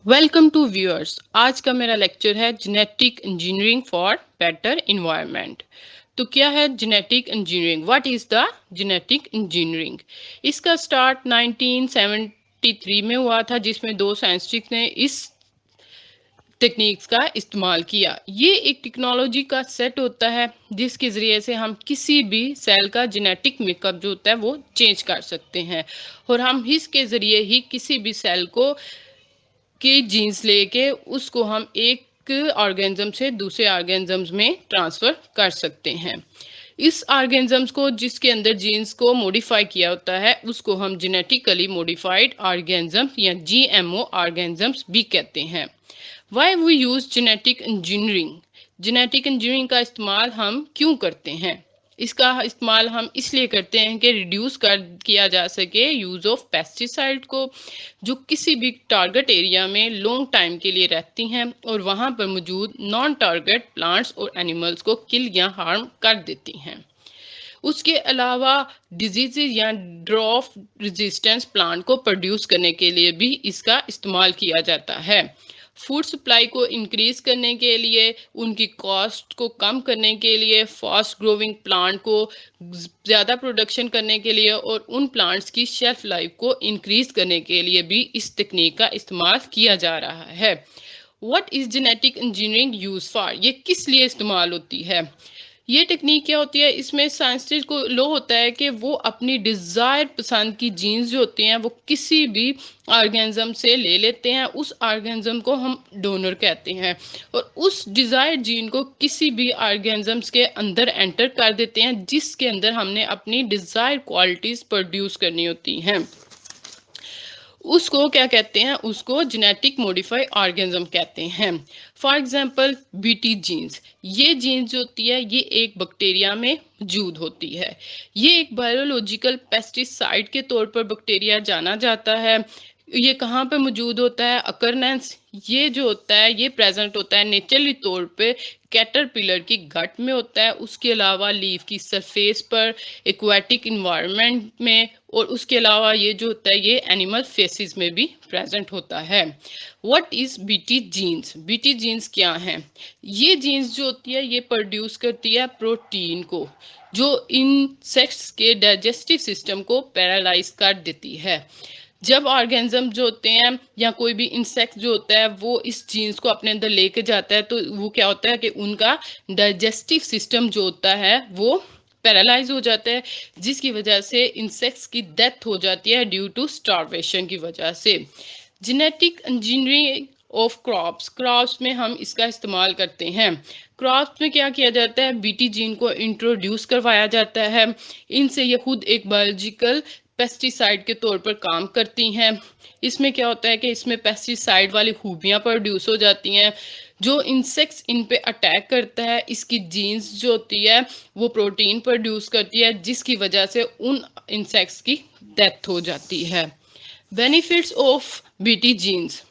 Welcome to viewers. आज का मेरा लेक्चर है genetic engineering for better environment. तो क्या है genetic engineering? What is the genetic engineering? इसका स्टार्ट 1973 में हुआ था, जिसमें दो साइंटिस्ट ने इस टेक्निक्स का इस्तेमाल किया। ये एक टेक्नोलॉजी का सेट होता है जिसके ज़रिए से हम किसी भी सेल का जेनेटिक मेकअप जो होता है वो चेंज कर सकते हैं, और हम इसके ज़रिए ही किसी भी सेल को के जीन्स लेके उसको हम एक ऑर्गेनिज्म से दूसरे ऑर्गेनिजम्स में ट्रांसफ़र कर सकते हैं। इस ऑर्गेनिजम्स को जिसके अंदर जीन्स को मॉडिफाई किया होता है उसको हम जेनेटिकली मॉडिफाइड ऑर्गेनिजम्स या जीएमओ ऑर्गेनिजम्स भी कहते हैं। Why we use genetic engineering? Genetic engineering का इस्तेमाल हम क्यों करते हैं? इसका इस्तेमाल हम इसलिए करते हैं कि रिड्यूस कर किया जा सके यूज़ ऑफ पेस्टिसाइड को, जो किसी भी टारगेट एरिया में लॉन्ग टाइम के लिए रहती हैं और वहाँ पर मौजूद नॉन टारगेट प्लांट्स और एनिमल्स को किल या हार्म कर देती हैं। उसके अलावा डिजीज़ या ड्रॉप रेजिस्टेंस प्लांट को प्रोड्यूस करने के लिए भी इसका इस्तेमाल किया जाता है। फूड सप्लाई को इंक्रीज करने के लिए, उनकी कॉस्ट को कम करने के लिए, फास्ट ग्रोइंग प्लांट को ज़्यादा प्रोडक्शन करने के लिए और उन प्लांट्स की शेल्फ लाइफ को इंक्रीज करने के लिए भी इस तकनीक का इस्तेमाल किया जा रहा है। What is genetic engineering use for? ये किस लिए इस्तेमाल होती है? ये टेक्निक क्या होती है? इसमें साइंटिस्ट को लो होता है कि वो अपनी डिज़ायर पसंद की जीन्स जो होती हैं वो किसी भी ऑर्गेनिज्म से ले लेते हैं। उस ऑर्गेनिज्म को हम डोनर कहते हैं, और उस डिज़ायर जीन को किसी भी ऑर्गेनिजम्स के अंदर एंटर कर देते हैं जिसके अंदर हमने अपनी डिज़ायर क्वालिटीज़ प्रोड्यूस करनी होती हैं। उसको क्या कहते हैं? उसको जेनेटिक मॉडिफाई ऑर्गेनिज्म कहते हैं। For example BT genes. ये जीन्स जो होती है ये एक बैक्टीरिया में मौजूद होती है। ये एक बायोलॉजिकल पेस्टिसाइड के तौर पर बैक्टीरिया जाना जाता है। ये कहाँ पे मौजूद होता है? अकरनेंस ये जो होता है ये प्रेजेंट होता है नेचुरली तौर पे कैटरपिलर की गट में होता है। उसके अलावा लीफ की सरफेस पर, एक्वाटिक इन्वायरमेंट में, और उसके अलावा ये जो होता है ये एनिमल फेसिस में भी प्रेजेंट होता है। What is BT genes? BT genes क्या हैं? ये जीन्स जो होती है ये प्रोड्यूस करती है प्रोटीन को, जो इंसेक्ट्स के डाइजेस्टिव सिस्टम को पैरालाइज कर देती है। जब ऑर्गेनिज्म जो होते हैं या कोई भी इंसेक्ट जो होता है वो इस जीन्स को अपने अंदर लेके जाता है, तो वो क्या होता है कि उनका डाइजेस्टिव सिस्टम जो होता है वो पैरालाइज हो जाता है, जिसकी वजह से इंसेक्ट्स की डेथ हो जाती है ड्यू टू स्टार्वेशन की वजह से। Genetic engineering of crops. Crops में हम इसका इस्तेमाल करते हैं। क्रॉप्स में क्या किया जाता है? बीटी जीन को इंट्रोड्यूस करवाया जाता है। इनसे ये खुद एक बायोलॉजिकल पेस्टिसाइड के तौर पर काम करती हैं। इसमें क्या होता है कि इसमें पेस्टिसाइड वाली खूबियाँ प्रोड्यूस हो जाती हैं। जो इंसेक्ट्स इन पे अटैक करता है, इसकी जीन्स जो होती है वो प्रोटीन प्रोड्यूस करती है, जिसकी वजह से उन इंसेक्ट्स की डेथ हो जाती है। Benefits of BT genes.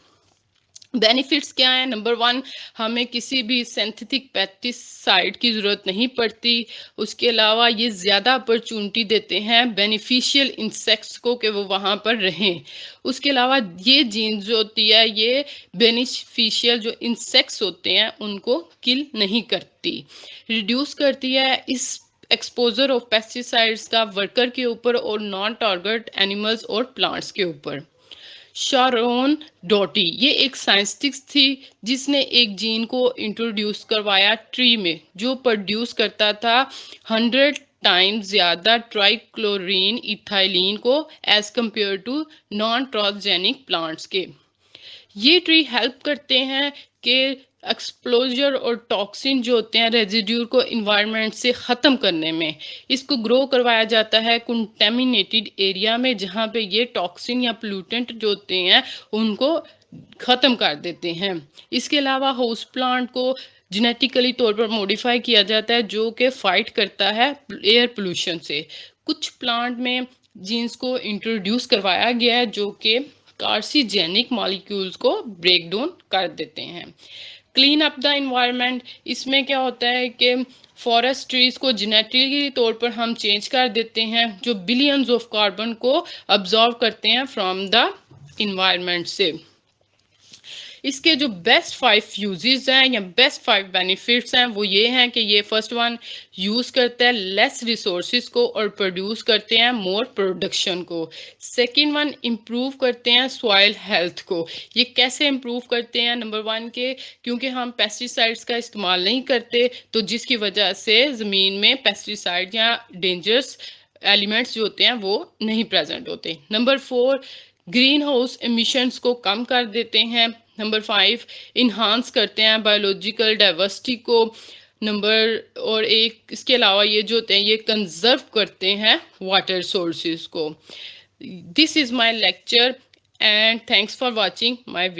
Benefits क्या है? नंबर वन, हमें किसी भी सिंथेटिक पेस्टिसाइड की ज़रूरत नहीं पड़ती। उसके अलावा ये ज़्यादा अपॉर्चुनिटी देते हैं बेनिफिशियल इंसेक्ट्स को कि वो वहाँ पर रहें। उसके अलावा ये जीन्स जो होती है ये बेनिफिशियल जो इंसेक्ट्स होते हैं उनको किल नहीं करती, रिड्यूस करती है इस एक्सपोजर ऑफ पेस्टिसाइड्स का वर्कर के ऊपर और नॉन टारगेट एनिमल्स और प्लांट्स के ऊपर। शारोन डॉटी ये एक साइंटिस्ट थी जिसने एक जीन को इंट्रोड्यूस करवाया ट्री में, जो प्रोड्यूस करता था 100 टाइम्स ज़्यादा ट्राइक्लोरीन इथाइलिन को as compare to non transgenic plants के। ये ट्री हेल्प करते हैं कि एक्सप्लोजर और टॉक्सिन जो होते हैं रेजिड्यू को इन्वायरमेंट से ख़त्म करने में। इसको ग्रो करवाया जाता है कंटेमिनेटेड एरिया में, जहाँ पे ये टॉक्सिन या पोल्यूटेंट जो होते हैं उनको ख़त्म कर देते हैं। इसके अलावा हाउस प्लांट को जेनेटिकली तौर पर मॉडिफाई किया जाता है जो कि फाइट करता है एयर पोल्यूशन से। कुछ प्लांट में जीन्स को इंट्रोड्यूस करवाया गया है जो कि कार्सिजेनिक मॉलिक्यूल्स को ब्रेक डाउन कर देते हैं। Clean up the environment. इसमें क्या होता है कि फॉरेस्ट ट्रीज को जेनेटिकली तौर पर हम चेंज कर देते हैं, जो बिलियंस ऑफ कार्बन को अब्जॉर्व करते हैं फ्रॉम द इन्वायरमेंट से। इसके जो बेस्ट 5 यूजेस हैं या बेस्ट 5 बेनिफिट्स हैं वो ये हैं कि ये फर्स्ट वन यूज़ करता है लेस रिसोर्सेज को और प्रोड्यूस करते हैं मोर प्रोडक्शन को। सेकंड वन इम्प्रूव करते हैं सॉइल हेल्थ को। ये कैसे इम्प्रूव करते हैं? नंबर वन के क्योंकि हम पेस्टिसाइड्स का इस्तेमाल नहीं करते तो जिसकी वजह से ज़मीन में पेस्टिसाइड या डेंजरस एलिमेंट्स जो होते हैं वो नहीं प्रेजेंट होते। Number four green house emissions को कम कर देते हैं। नंबर फाइव इन्हांस करते हैं बायोलॉजिकल डाइवर्सिटी को। नंबर और एक इसके अलावा ये जो होते हैं ये कंजर्व करते हैं वाटर सोर्सेज को। This is my lecture and thanks for watching my